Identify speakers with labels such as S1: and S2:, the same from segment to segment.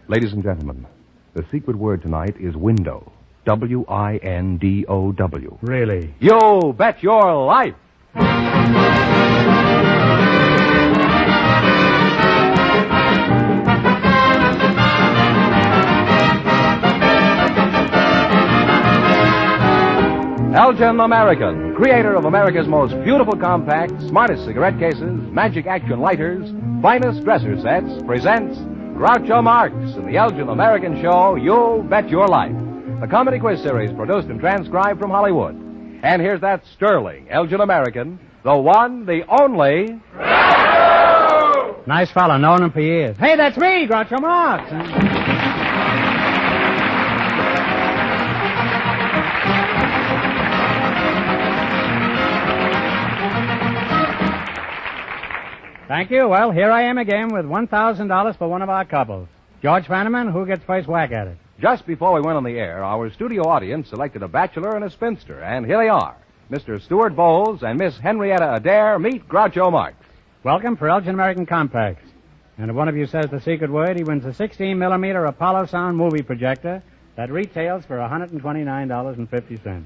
S1: Ladies and gentlemen, the secret word tonight is window. W-I-N-D-O-W.
S2: Really?
S1: You bet your life! Elgin American, creator of America's most beautiful compacts, smartest cigarette cases, magic action lighters, finest dresser sets, presents Groucho Marx in the Elgin American show, You Bet Your Life, the comedy quiz series produced and transcribed from Hollywood. And here's that sterling Elgin American, the one, the only...
S2: Groucho! Nice fellow, known him for years. Hey, that's me, Groucho Marx. Thank you. Well, here I am again with $1,000 for one of our couples. George Fenneman, who gets first whack at it?
S1: Just before we went on the air, our studio audience selected a bachelor and a spinster, and here they are. Mr. Stuart Bowles and Miss Henrietta Adair meet Groucho Marx.
S2: Welcome for Elgin American Compacts. And if one of you says the secret word, he wins a 16-millimeter Apollo Sound movie projector that retails for $129.50.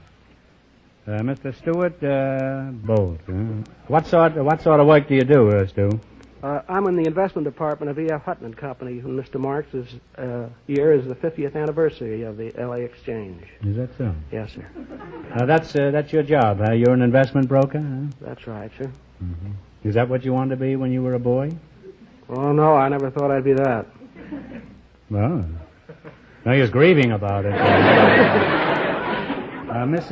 S2: Mr. Stuart Bowles. What sort of work do you do, Stu?
S3: I'm in the investment department of E.F. Hutton & Company, and Mr. Marx's year is the 50th anniversary of the L.A. Exchange.
S2: Is that so?
S3: Yes, sir.
S2: That's your job, huh? You're an investment broker, huh?
S3: That's right, sir.
S2: Mm-hmm. Is that what you wanted to be when you were a boy?
S3: Oh, no, I never thought I'd be that.
S2: Well, now you're grieving about it. Miss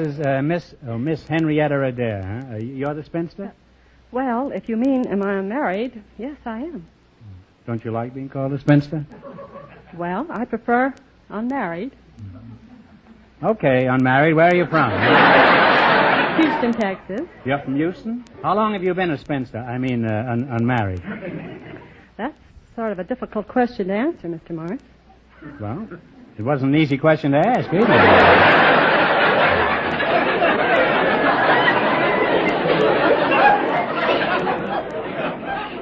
S2: Henrietta Adair, huh? You're the spinster?
S4: Well, if you mean, am I married? Yes, I am.
S2: Don't you like being called a spinster?
S4: Well, I prefer unmarried.
S2: Okay, unmarried. Where are you from?
S4: Houston, Texas.
S2: You're from Houston? How long have you been a spinster? I mean, unmarried.
S4: That's sort of a difficult question to answer, Mr. Marx.
S2: Well, it wasn't an easy question to ask, either.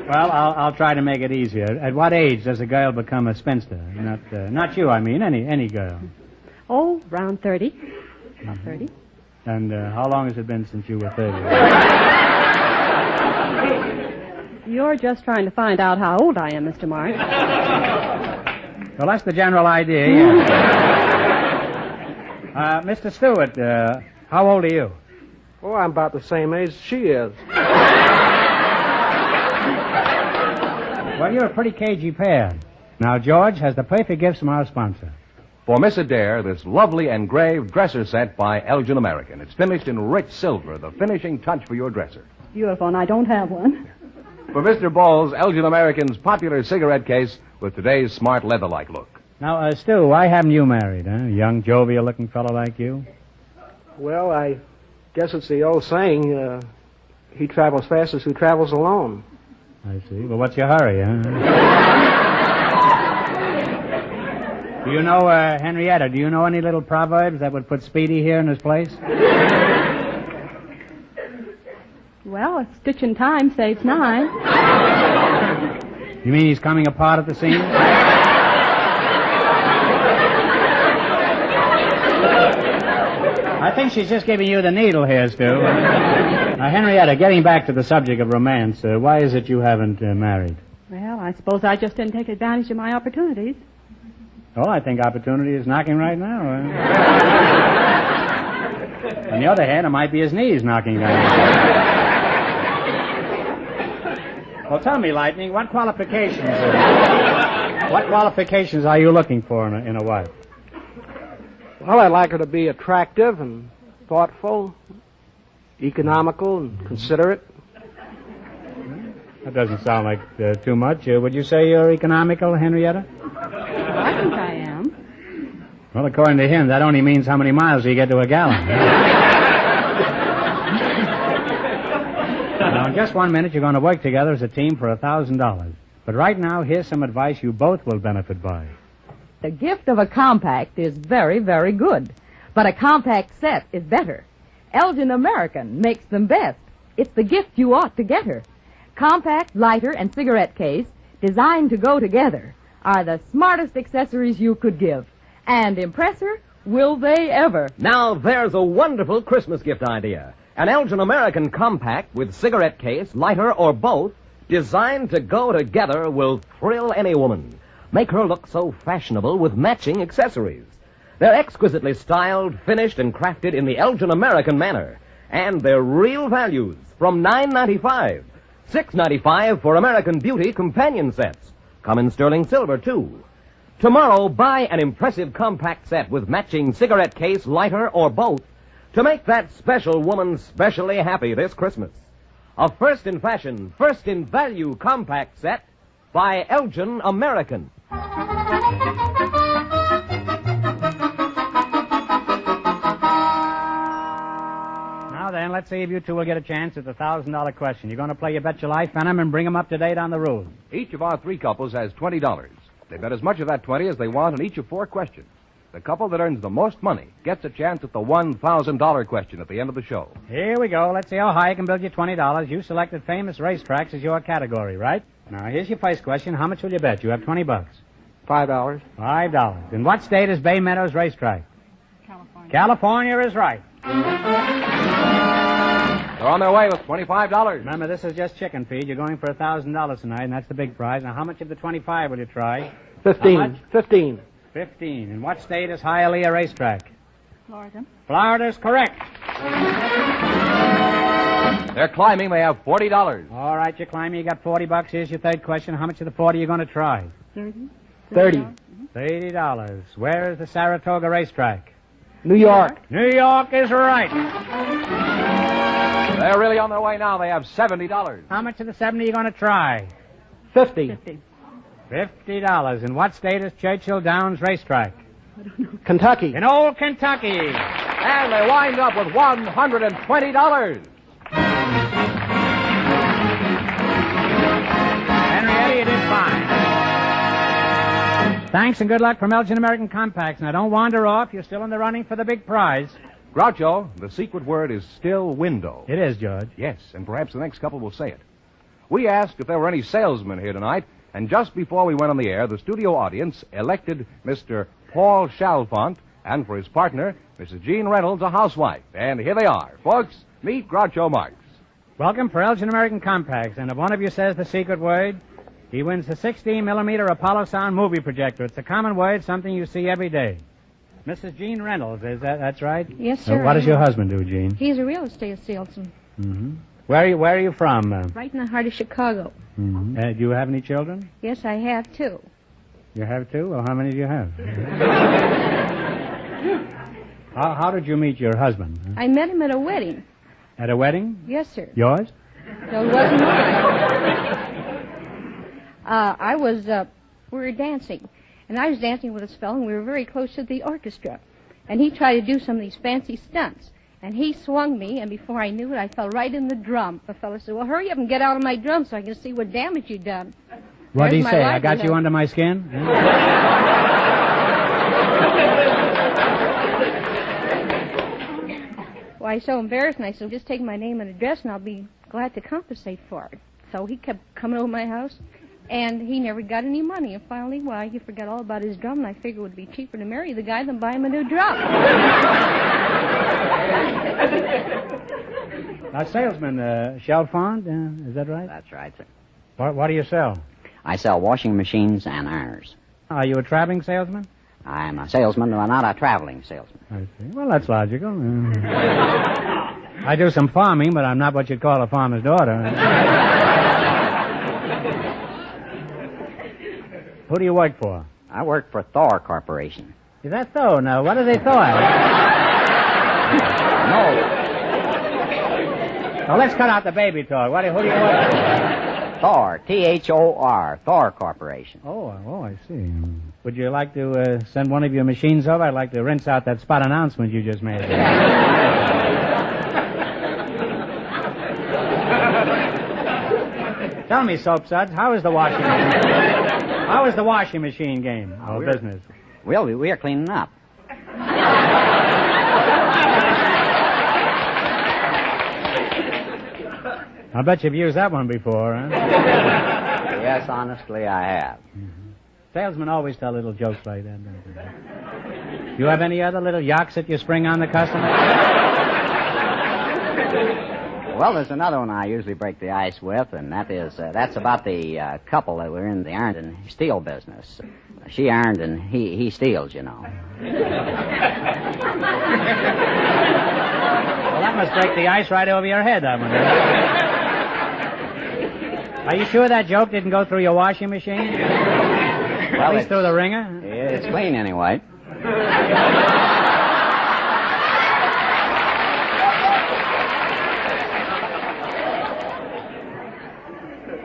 S2: Well, I'll try to make it easier. At what age does a girl become a spinster? Not you, I mean, any girl.
S4: Oh, around 30. About 30.
S2: And how long has it been since you were 30?
S4: You're just trying to find out how old I am, Mr. Marx.
S2: Well, that's the general idea, yeah. Mr. Stewart, how old are you?
S3: Oh, I'm about the same age as she is.
S2: Well, you're a pretty cagey pair. Now, George has the perfect gifts from our sponsor.
S1: For Miss Adair, this lovely engraved dresser set by Elgin American. It's finished in rich silver, the finishing touch for your dresser.
S4: Beautiful, and I don't have one.
S1: For Mr. Bowles, Elgin American's popular cigarette case with today's smart leather-like look.
S2: Now, Stu, why haven't you married, huh? A young, jovial-looking fellow like you?
S3: Well, I guess it's the old saying, he travels fastest who travels alone.
S2: I see. Well, what's your hurry, huh? Do you know, Henrietta, do you know any little proverbs that would put Speedy here in his place?
S4: Well, a stitch in time saves 9.
S2: You mean he's coming apart at the seams? I think she's just giving you the needle here, Stu. Now, Henrietta, getting back to the subject of romance, why is it you haven't married?
S4: Well, I suppose I just didn't take advantage of my opportunities.
S2: Oh, I think opportunity is knocking right now. On the other hand, it might be his knees knocking down. Well, tell me, Lightning, what qualifications are you looking for in a wife?
S3: Well, I'd like her to be attractive and thoughtful, economical and considerate.
S2: That doesn't sound like too much. Would you say you're economical, Henrietta?
S4: I think I am.
S2: Well, according to him, that only means how many miles do you get to a gallon. Now, in just 1 minute, you're going to work together as a team for $1,000. But right now, here's some advice you both will benefit by.
S5: The gift of a compact is very, very good. But a compact set is better. Elgin American makes them best. It's the gift you ought to get her. Compact, lighter, and cigarette case designed to go together. are the smartest accessories you could give. And Impressor, will they ever?
S6: Now there's a wonderful Christmas gift idea. An Elgin American compact with cigarette case, lighter, or both, designed to go together will thrill any woman. Make her look so fashionable with matching accessories. They're exquisitely styled, finished, and crafted in the Elgin American manner. And they're real values from $9.95. $6.95 for American Beauty companion sets. Come in sterling silver, too. Tomorrow, buy an impressive compact set with matching cigarette case, lighter, or both to make that special woman specially happy this Christmas. A first in fashion, first in value compact set by Elgin American.
S2: Now then, let's see if you two will get a chance at the $1,000 question. You're going to play You Bet Your Life, Phenom, and bring them up to date on the rules.
S1: Each of our three couples has $20. They bet as much of that 20 as they want on each of 4 questions. The couple that earns the most money gets a chance at the $1,000 question at the end of the show.
S2: Here we go. Let's see how high I can build you $20. You selected famous racetracks as your category, right? Now, here's your first question. How much will you bet? You have $20.
S3: $5.
S2: $5. In what state is Bay Meadows Racetrack?
S4: California.
S2: California is right.
S1: They're on their way with $25.
S2: Remember, this is just chicken feed. You're going for $1,000 tonight, and that's the big prize. Now, how much of the 25 will you try?
S3: 15.
S2: How much?
S3: 15.
S2: 15. In what state is Hialeah Racetrack?
S4: Florida.
S2: Florida's correct.
S1: They're climbing. They have $40.
S2: All right, you're climbing. You got $40. Here's your third question. How much of the 40 are you going to try?
S4: 30.
S3: $30.
S2: $30. Where is the Saratoga Racetrack?
S3: New York.
S2: New York is right.
S1: They're really on their way now. They have $70.
S2: How much of the 70 are you going to try?
S3: 50.
S2: $50. In what state is Churchill Downs Racetrack?
S3: Kentucky.
S2: In old Kentucky.
S1: And they wind up with $120.
S2: Henrietta, you did fine. Thanks and good luck from Elgin American Compacts. Now, don't wander off. You're still in the running for the big prize.
S1: Groucho, the secret word is still window.
S2: It is, George.
S1: Yes, and perhaps the next couple will say it. We asked if there were any salesmen here tonight, and just before we went on the air, the studio audience elected Mr. Paul Chalfont, and for his partner, Mrs. Jean Reynolds, a housewife. And here they are. Folks, meet Groucho Marx.
S2: Welcome for Elgin American Compacts. And if one of you says the secret word, he wins the 16-millimeter Apollo Sound movie projector. It's a common word, something you see every day. Mrs. Jean Reynolds, that's right?
S4: Yes, sir.
S2: What does your husband do, Jean?
S4: He's a real estate salesman.
S2: Mm-hmm. Where are you from?
S4: Right in the heart of Chicago.
S2: Mm-hmm. Do you have any children?
S4: Yes, I have, too.
S2: You have two? Well, how many do you have? How did you meet your husband?
S4: I met him at a wedding.
S2: At a wedding?
S4: Yes, sir.
S2: Yours?
S4: So it wasn't mine. We were dancing. And I was dancing with this fellow, and we were very close to the orchestra. And he tried to do some of these fancy stunts. And he swung me, and before I knew it, I fell right in the drum. The fellow said, well, hurry up and get out of my drum so I can see what damage you've done.
S2: What did he
S4: There's
S2: say?
S4: my
S2: I got you
S4: livelihood.
S2: under my skin?
S4: Well, I was so embarrassed, and I said, just take my name and address, and I'll be glad to compensate for it. So he kept coming over my house, and he never got any money. And finally, well, he forgot all about his drum, and I figured it would be cheaper to marry the guy than buy him a new drum.
S2: Salesman, Chalfont, is that right?
S7: That's right, sir.
S2: What do you sell?
S7: I sell washing machines and ironers.
S2: Are you a traveling salesman?
S7: I'm a salesman, but not a traveling salesman.
S2: I see. Well, that's logical. I do some farming, but I'm not what you'd call a farmer's daughter. Who do you work for?
S7: I work for Thor Corporation.
S2: Is that so? Now, what is a Thor?
S7: No.
S2: Now, let's cut out the baby talk. Who do you work for?
S7: Thor, Thor, Thor Corporation.
S2: Oh, I see. Would you like to send one of your machines over? I'd like to rinse out that spot announcement you just made. Tell me, Soap Suds, how is the washing machine? How is the washing machine game or business?
S7: Well, we are cleaning up.
S2: I bet you've used that one before, huh?
S7: Yes, honestly, I have.
S2: Mm-hmm. Salesmen always tell little jokes like that, don't they? You have any other little yaks that you spring on the customer?
S7: Well, there's another one I usually break the ice with, and that's about the couple that were in the iron and steel business. She ironed and he steals, you know.
S2: Well, that must break the ice right over your head, I wonder. Are you sure that joke didn't go through your washing machine?
S7: Well,
S2: At least through the wringer?
S7: It's clean anyway.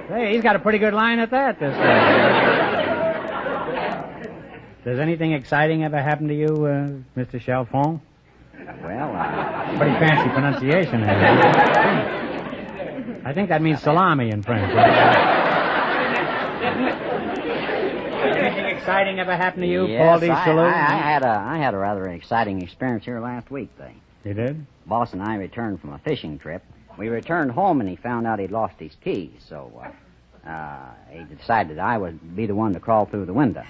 S2: Hey, he's got a pretty good line at that this time. Does anything exciting ever happen to you, Mr. Chalfont?
S7: Well,
S2: Pretty fancy pronunciation there. I think that means salami in French. Anything exciting ever happened to you, Paul D.
S7: yes,
S2: Salute?
S7: I had a rather exciting experience here last week.
S2: You did?
S7: Boss and I returned from a fishing trip. We returned home, and he found out he'd lost his keys, so he decided I would be the one to crawl through the window.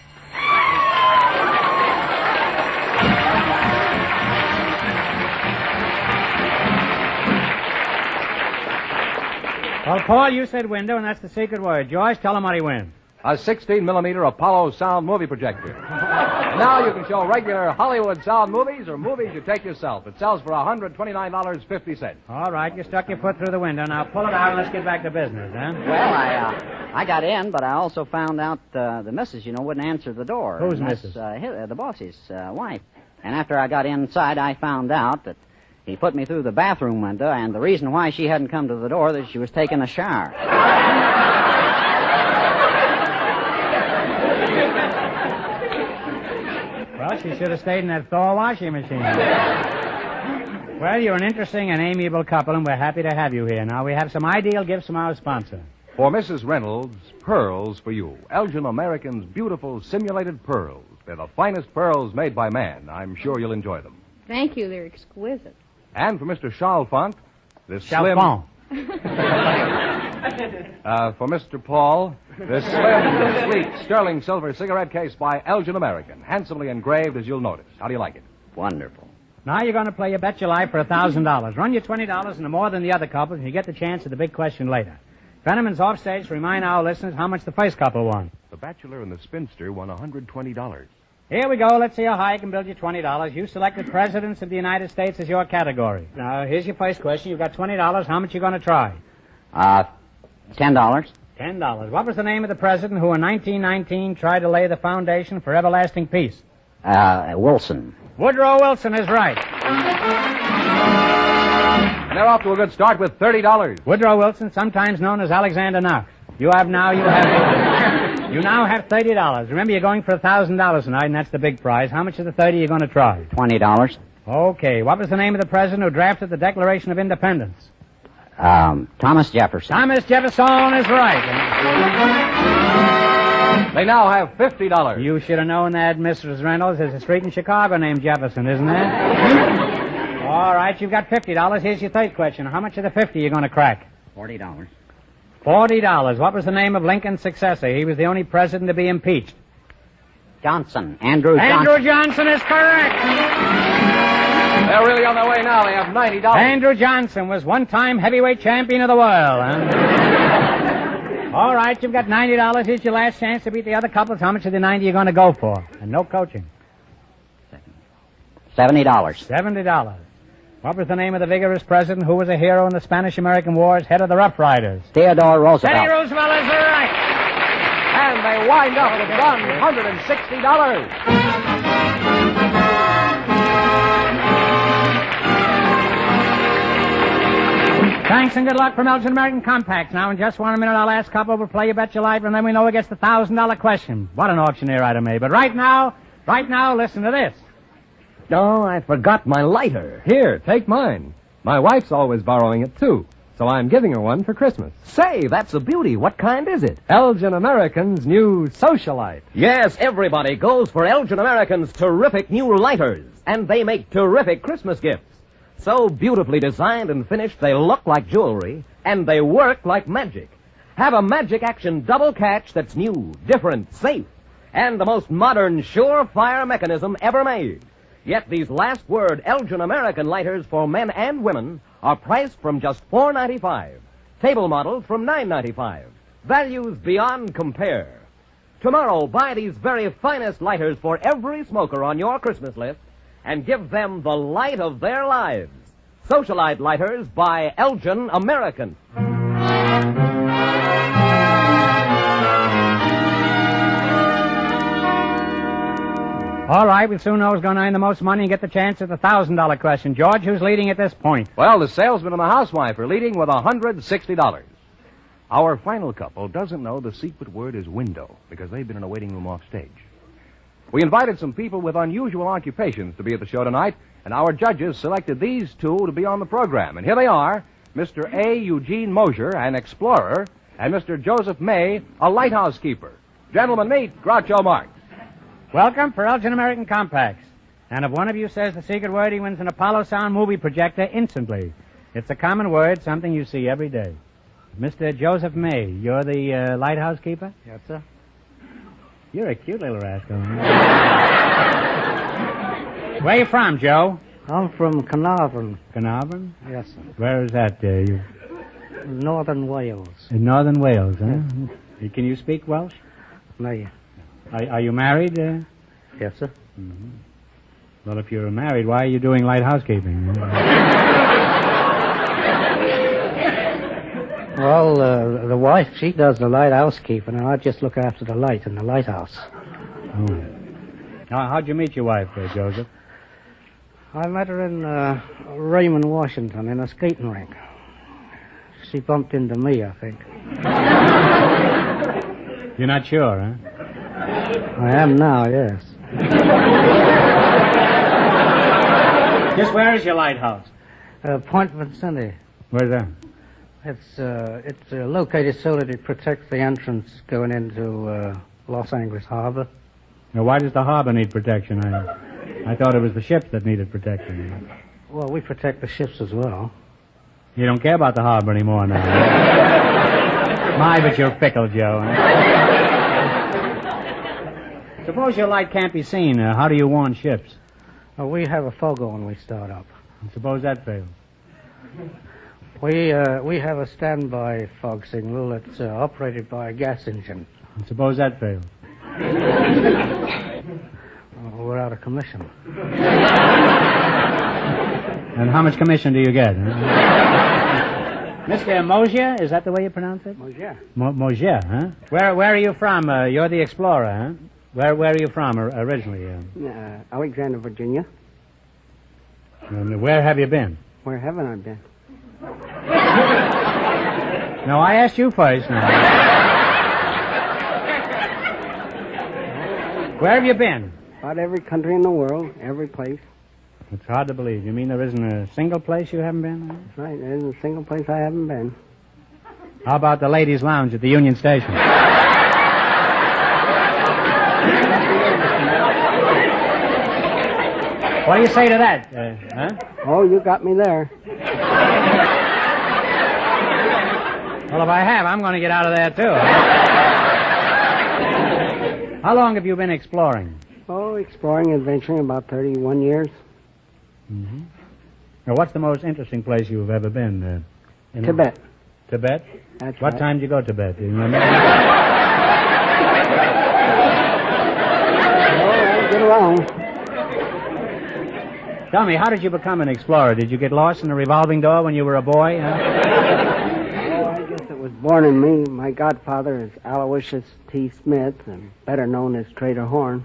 S2: Well, Paul, you said window, and that's the secret word. George, tell him what he wins.
S1: A 16-millimeter Apollo sound movie projector. Now you can show regular Hollywood sound movies or movies you take yourself. It sells for $129.50.
S2: All right, you stuck your foot through the window. Now pull it out and let's get back to business, huh?
S7: Well, I got in, but I also found out the missus, wouldn't answer the door.
S2: Who's
S7: And that's,
S2: missus?
S7: The boss's wife. And after I got inside, I found out that he put me through the bathroom window, and the reason why she hadn't come to the door is that she was taking a shower.
S2: Well, she should have stayed in that Thor washing machine. Well, you're an interesting and amiable couple, and we're happy to have you here. Now, we have some ideal gifts from our sponsor.
S1: For Mrs. Reynolds, pearls for you. Elgin American's beautiful simulated pearls. They're the finest pearls made by man. I'm sure you'll enjoy them.
S4: Thank you. They're exquisite.
S1: And for Mr. Chalfont, this
S2: Chalfont.
S1: for Mr. Paul, this slim, sleek, sterling silver cigarette case by Elgin American, handsomely engraved as you'll notice. How do you like it?
S7: Wonderful.
S2: Now you're going to play You Bet Your Life for $1,000. Run your $20 into more than the other couples, and you get the chance at the big question later. Fenneman's offstage to remind our listeners how much the first couple won.
S1: The bachelor and the spinster won $120.
S2: Here we go. Let's see how high I can build you $20. You selected Presidents of the United States as your category. Now, here's your first question. You've got $20. How much you going to try?
S7: $10.
S2: $10. What was the name of the president who in 1919 tried to lay the foundation for everlasting peace?
S7: Wilson.
S2: Woodrow Wilson is right.
S1: And they're off to a good start with $30.
S2: Woodrow Wilson, sometimes known as Alexander Knox. You now have $30. Remember, you're going for $1,000 tonight, and that's the big prize. How much of the 30 are you going to try?
S7: $20.
S2: Okay. What was the name of the president who drafted the Declaration of Independence?
S7: Thomas Jefferson.
S2: Thomas Jefferson is right.
S1: They now have $50.
S2: You should have known that, Mrs. Reynolds. There's a street in Chicago named Jefferson, isn't there? All right, you've got $50. Here's your third question. How much of the 50 are you going to crack?
S7: $40.
S2: $40. What was the name of Lincoln's successor? He was the only president to be impeached.
S7: Johnson. Andrew Johnson.
S2: Andrew Johnson is correct.
S1: They're really on their way now. They have $90.
S2: Andrew Johnson was one-time heavyweight champion of the world. Huh? All right, you've got $90. Here's your last chance to beat the other couples. How much of the 90 are you going to go for? And no coaching.
S7: $70.
S2: $70. What was the name of the vigorous president who was a hero in the Spanish-American Wars, head of the Rough Riders?
S7: Theodore Roosevelt.
S2: Teddy Roosevelt is right.
S1: And they wind up with $160.
S2: Thanks and good luck from Elgin American Compacts. Now, in just 1 minute, our last couple will play You Bet Your Life, and then we know who gets the $1,000 question. What an auctioneer item, eh? But right now, listen to this.
S6: Oh, I forgot my lighter. Here, take mine. My wife's always borrowing it, too, so I'm giving her one for Christmas. Say, that's a beauty. What kind is it? Elgin American's new Socialite. Yes, everybody goes for Elgin American's terrific new lighters, and they make terrific Christmas gifts. So beautifully designed and finished, they look like jewelry, and they work like magic. Have a magic action double catch that's new, different, safe. and the most modern sure-fire mechanism ever made. Yet these last word Elgin American lighters for men and women are priced from just $4.95. Table models from $9.95. Values beyond compare. Tomorrow, buy these very finest lighters for every smoker on your Christmas list and give them the light of their lives. Socialite lighters by Elgin American.
S2: All right, we'll soon know who's going to earn the most money and get the chance at the $1,000 question. George, who's leading at this point?
S1: Well, the salesman and the housewife are leading with $160. Our final couple doesn't know the secret word is window because they've been in a waiting room off stage. We invited some people with unusual occupations to be at the show tonight, and our judges selected these two to be on the program. And here they are, Mr. A. Eugene Mosier, an explorer, and Mr. Joseph May, a lighthouse keeper. Gentlemen, meet Groucho Marx.
S2: Welcome for Elgin American Compacts. And if one of you says the secret word, he wins an Apollo Sound movie projector instantly. It's a common word, something you see every day. Mr. Joseph May, you're the lighthouse keeper?
S3: Yes, sir.
S2: You're a cute little rascal. Where you from, Joe?
S8: I'm from Carnarvon.
S2: Carnarvon?
S8: Yes, sir.
S2: Where is that? You
S8: Northern Wales.
S2: in Northern Wales, huh? Can you speak Welsh?
S8: No.
S2: Are you married?
S8: Yes, sir.
S2: Mm-hmm. Well, if you're married, why are you doing light housekeeping?
S8: Well, the wife, she does the light housekeeping, and I just look after the light in the lighthouse.
S2: Oh. How'd you meet your wife, Joseph?
S8: I met her in Raymond, Washington, in a skating rink. She bumped into me, I think.
S2: You're not sure, huh?
S8: I am now, yes.
S2: Just where is your lighthouse?
S8: Point Vincente.
S2: Where's that?
S8: It's located so that it protects the entrance going into Los Angeles Harbor.
S2: Now, why does the harbor need protection? I thought it was the ships that needed protection.
S8: Well, we protect the ships as well.
S2: You don't care about the harbor anymore now. My, but you're fickle, Joe. Suppose your light can't be seen. How do you warn ships?
S8: We have a fogo when we start up.
S2: Suppose that fails.
S8: We have a standby fog signal that's operated by a gas engine.
S2: Suppose that fails.
S8: We're out of commission.
S2: And how much commission do you get? Mr. Mosier, is that the way you pronounce it?
S8: Mosier.
S2: Mosier, huh? Where are you from? You're the explorer, huh? Where are you from originally?
S8: Alexander, Virginia.
S2: And where have you been?
S8: Where haven't I been?
S2: No, I asked you first now. Where have you been?
S8: About every country in the world, every place.
S2: It's hard to believe. You mean there isn't a single place you haven't been?
S8: That's right, there isn't a single place I haven't been.
S2: How about the ladies' lounge at the Union Station? What do you say to that? Huh?
S8: Oh, you got me there.
S2: Well, if I have, I'm going to get out of there, too. How long have you been exploring?
S8: Oh, exploring, adventuring, about 31 years.
S2: Mm-hmm. Now, what's the most interesting place you've ever been?
S8: Tibet.
S2: Tibet?
S8: That's
S2: What
S8: right.
S2: time did you go to Tibet? Do you remember?
S8: Oh, I'll get along.
S2: Tell me, how did you become an explorer? Did you get lost in the revolving door when you were a boy? Huh?
S8: Oh, I guess it was born in me. My godfather is Aloysius T. Smith, and better known as Trader Horn.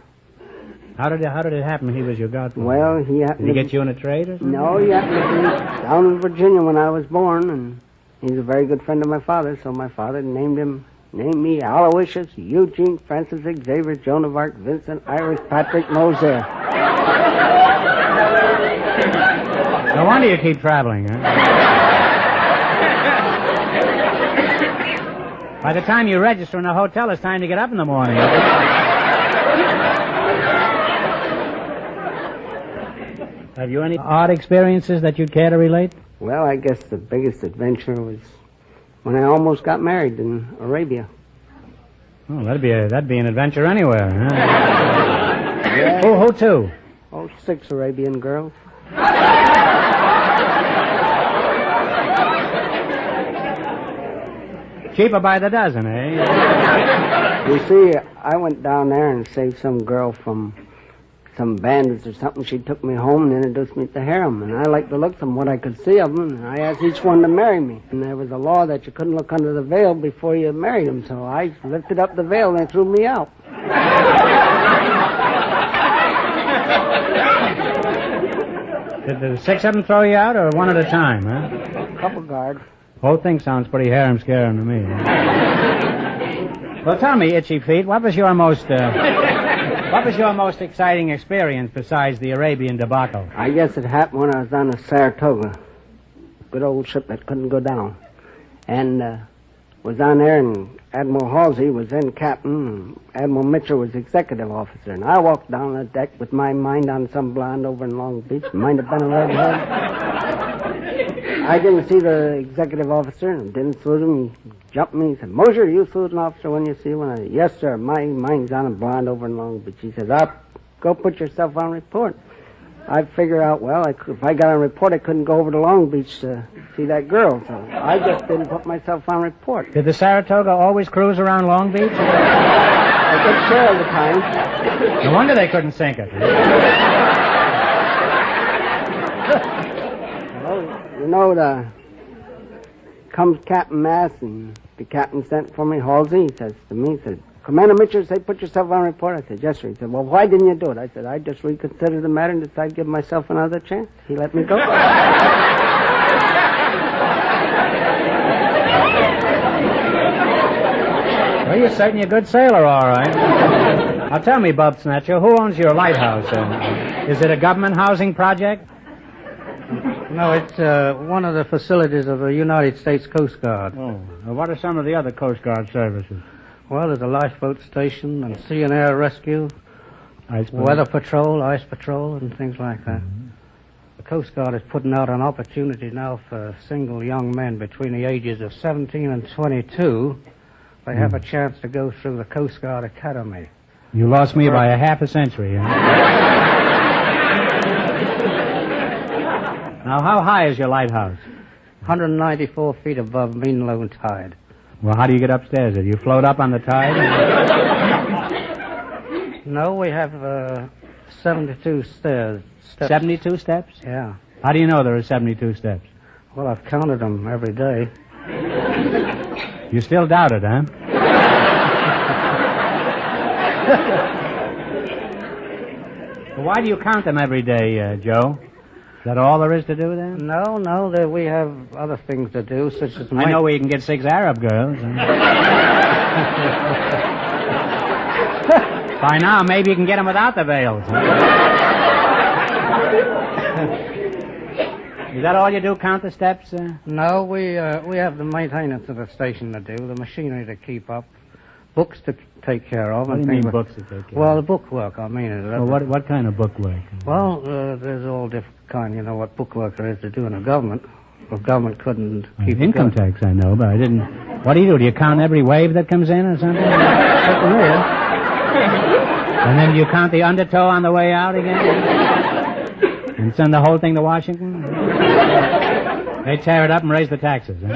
S2: How did it happen he was your godfather?
S8: Well, he happened
S2: Did he
S8: to
S2: get you in a trade or something?
S8: No, he happened to be down in Virginia when I was born, and he's a very good friend of my father, so my father named me Aloysius Eugene Francis Xavier Joan of Arc Vincent Irish Patrick Mosier.
S2: No wonder you keep traveling, huh? By the time you register in a hotel, it's time to get up in the morning. Have you any odd experiences that you'd care to relate?
S8: Well, I guess the biggest adventure was when I almost got married in Arabia.
S2: Oh, that'd be an adventure anywhere, huh? Who to?
S8: Oh, 6 Arabian girls.
S2: Cheaper by the dozen, eh?
S8: You see, I went down there and saved some girl from some bandits or something. She took me home and introduced me to harem. And I liked the looks of what I could see of them. And I asked each one to marry me. And there was a law that you couldn't look under the veil before you married them. So I lifted up the veil and they threw me out.
S2: Did the 6 of them throw you out, or one at a time, huh?
S8: Couple guards.
S2: Whole thing sounds pretty harem-scaring to me. Well, tell me, Itchy Feet, what was your most exciting experience besides the Arabian debacle?
S8: I guess it happened when I was on the Saratoga. Good old ship that couldn't go down. And was on there, and Admiral Halsey was then captain, and Admiral Mitchell was executive officer. And I walked down the deck with my mind on some blonde over in Long Beach. Might have been a redhead. I didn't see the executive officer and didn't salute him. He jumped me. He said, Mosher, you salute an officer when you see one? I said, yes, sir. My mind's on a blonde over in Long Beach. He says, go put yourself on report. I figure out, well, if I got on report, I couldn't go over to Long Beach to see that girl. So I just didn't put myself on report.
S2: Did the Saratoga always cruise around Long Beach?
S8: A good share of the time.
S2: No wonder they couldn't sink it.
S8: Well, you know, comes Captain Mass, and the captain sent for me, Halsey. He says to me, he said, Commander Mitchell, say, put yourself on report. I said, yes, sir. He said, well, why didn't you do it? I said, I just reconsidered the matter and decided to give myself another chance. He let me go.
S2: Well, you're certainly a good sailor, all right. Now, tell me, Bub Snatcher, who owns your lighthouse? Is it a government housing project?
S9: No, it's one of the facilities of the United States Coast Guard.
S2: Oh. Well, what are some of the other Coast Guard services?
S9: Well, there's a lifeboat station and sea and air rescue,
S2: Ice boat.
S9: weather patrol, ice patrol, and things like that.
S2: Mm-hmm.
S9: The Coast Guard is putting out an opportunity now for single young men between the ages of 17 and 22. They have a chance to go through the Coast Guard Academy.
S2: You lost me by a half a century, huh? Now, how high is your lighthouse?
S9: 194 feet above mean low tide.
S2: Well, how do you get upstairs? Do you float up on the tide?
S9: No, we have 72 stairs. Steps.
S2: 72 steps?
S9: Yeah.
S2: How do you know there are 72 steps?
S9: Well, I've counted them every day.
S2: You still doubt it, huh? Well, why do you count them every day, Joe? Is that all there is to do then?
S9: No, we have other things to do, such as...
S2: I know where you can get 6 Arab girls. By now, maybe you can get them without the veils. Is that all you do, count the steps?
S9: No, we have the maintenance of the station to do, the machinery to keep up, books to take care of.
S2: What do you mean books to take care of?
S9: Well, the bookwork, I mean.
S2: Well, what kind of bookwork?
S9: Well, there's all different kind. You know what bookwork there is to do in a government. Well, government couldn't keep
S2: income tax, I know, but I didn't... What do you do? Do you count every wave that comes in or something? And then you count the undertow on the way out again? And send the whole thing to Washington? They tear it up and raise the taxes. Huh?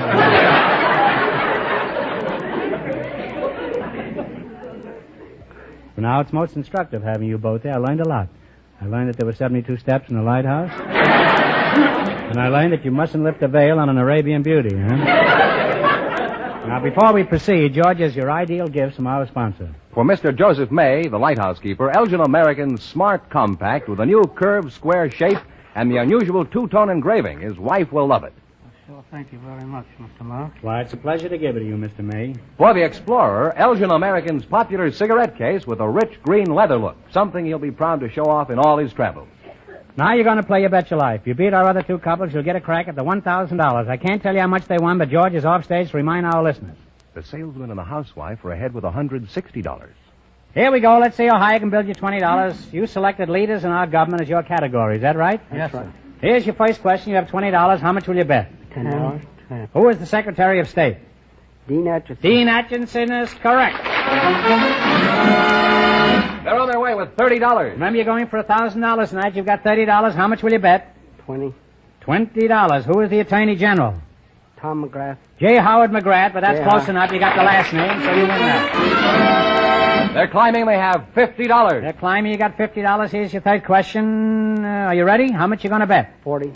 S2: Now it's most instructive having you both there. I learned a lot. I learned that there were 72 steps in the lighthouse. And I learned that you mustn't lift a veil on an Arabian beauty, huh? Now, before we proceed, George, has your ideal gifts from our sponsor.
S1: For Mr. Joseph May, the lighthouse keeper, Elgin American's Smart Compact with a new curved square shape and the unusual two-tone engraving. His wife will love it.
S9: Well, thank you very much, Mr. Mark.
S2: Why, it's a pleasure to give it to you, Mr. May.
S1: For the Explorer, Elgin American's popular cigarette case with a rich green leather look, something he'll be proud to show off in all his travels.
S2: Now you're going to play You Bet Your Life. You beat our other 2 couples, you'll get a crack at the $1,000. I can't tell you how much they won, but George is off stage to remind our listeners.
S1: The salesman and the housewife are ahead with $160.
S2: Here we go. Let's see how high I can build you $20. You selected leaders in our government as your category. Is that right?
S9: Yes, sir.
S2: Here's your first question. You have $20. How much will you bet?
S9: $10.
S2: Who is the Secretary of State?
S8: Dean Atchison.
S2: Dean Atchison is correct.
S1: They're on their way with $30.
S2: Remember, you're going for $1,000 tonight. You've got $30. How much will you bet?
S8: 20.
S2: $20. Who is the Attorney General?
S8: Tom McGrath.
S2: J. Howard McGrath, but that's
S8: Yeah.
S2: close enough. You got the last name, so you win that.
S1: They're climbing. They have $50.
S2: They're climbing. You got $50. Here's your third question. Are you ready? How much you going to bet?
S8: 40.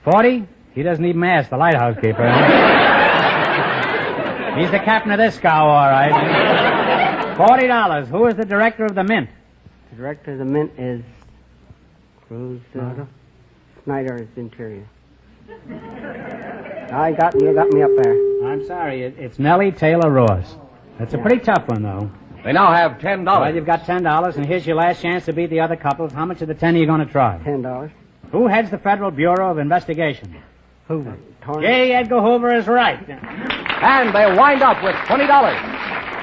S2: 40? He doesn't even ask the lighthouse keeper. He's the captain of this scow, all right. $40. Who is the director of the Mint?
S8: The director of the Mint is Cruz. Snyder is Interior. You got me up there.
S2: I'm sorry. It's Nellie Taylor Ross. That's a pretty tough one, though.
S1: They now have $10.
S2: Well, you've got $10, and here's your last chance to beat the other couples. How much of the 10 are you going to try?
S8: $10.
S2: Who heads the Federal Bureau of Investigation?
S8: Hoover.
S2: J. Edgar Hoover is right.
S1: And they wind up with $20.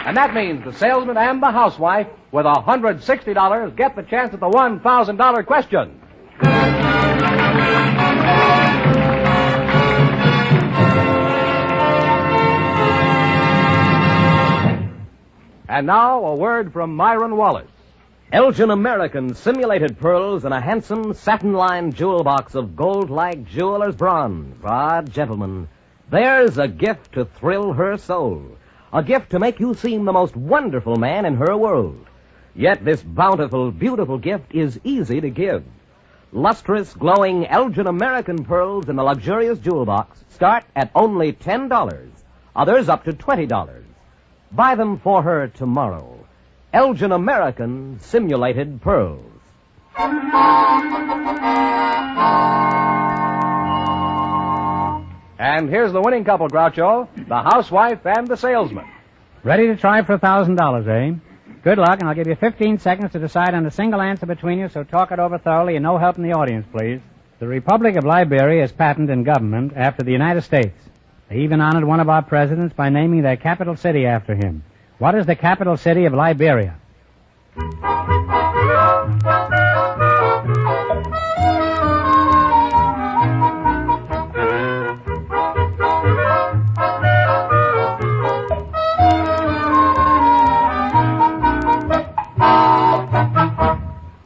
S1: And that means the salesman and the housewife, with $160, get the chance at the $1,000 question. And now, a word from Myron Wallace.
S6: Elgin American simulated pearls in a handsome satin-lined jewel box of gold-like jeweler's bronze. Ah, gentlemen, there's a gift to thrill her soul. A gift to make you seem the most wonderful man in her world. Yet this bountiful, beautiful gift is easy to give. Lustrous, glowing Elgin American pearls in a luxurious jewel box start at only $10. Others up to $20. Buy them for her tomorrow. Elgin American simulated pearls.
S1: And here's the winning couple, Groucho, the housewife and the salesman.
S2: Ready to try for $1,000, eh? Good luck, and I'll give you 15 seconds to decide on a single answer between you, so talk it over thoroughly and no help in the audience, please. The Republic of Liberia is patent in government after the United States. They even honored one of our presidents by naming their capital city after him. What is the capital city of Liberia?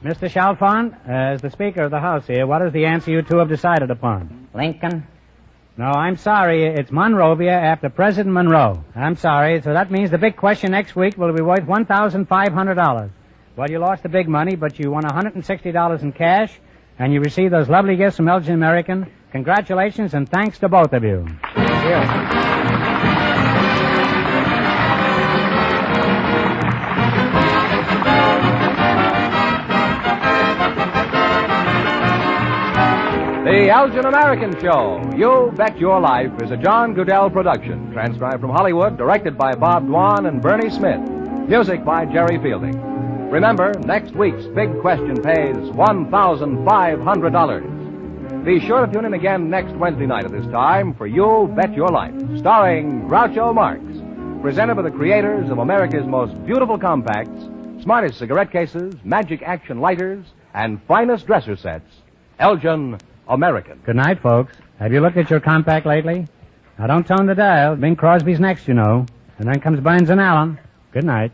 S2: Mr. Chalfont, as the Speaker of the House here, what is the answer you two have decided upon?
S7: Lincoln?
S2: No, I'm sorry. It's Monrovia after President Monroe. I'm sorry. So that means the big question next week will be worth $1,500. Well, you lost the big money, but you won $160 in cash, and you received those lovely gifts from Elgin American. Congratulations, and thanks to both of you.
S1: The Elgin American Show, You Bet Your Life, is a John Goodell production. Transcribed from Hollywood, directed by Bob Dwan and Bernie Smith. Music by Jerry Fielding. Remember, next week's big question pays $1,500. Be sure to tune in again next Wednesday night at this time for You Bet Your Life, starring Groucho Marx. Presented by the creators of America's most beautiful compacts, smartest cigarette cases, magic action lighters, and finest dresser sets, Elgin American.
S2: Good night, folks. Have you looked at your compact lately? Now, don't tone the dial. Bing Crosby's next, you know. And then comes Burns and Allen. Good night.